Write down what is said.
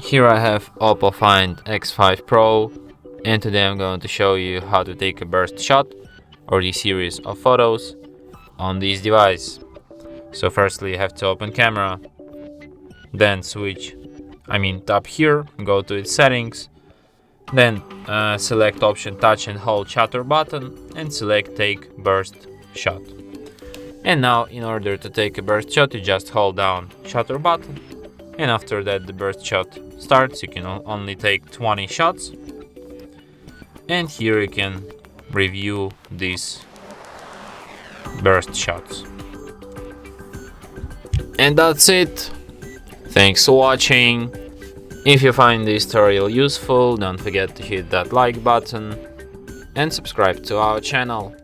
Here I have OPPO Find X5 Pro, and today I'm going to show you how to take a burst shot or the series of photos on this device. So firstly you have to open camera, then tap here, go to its settings, then select option touch and hold shutter button and select take burst shot. And now in order to take a burst shot you just hold down shutter button, and after that the burst shot starts. You can only take 20 shots, and here you can review these burst shots. And that's it. Thanks for watching. If you find this tutorial useful, don't forget to hit that like button and subscribe to our channel.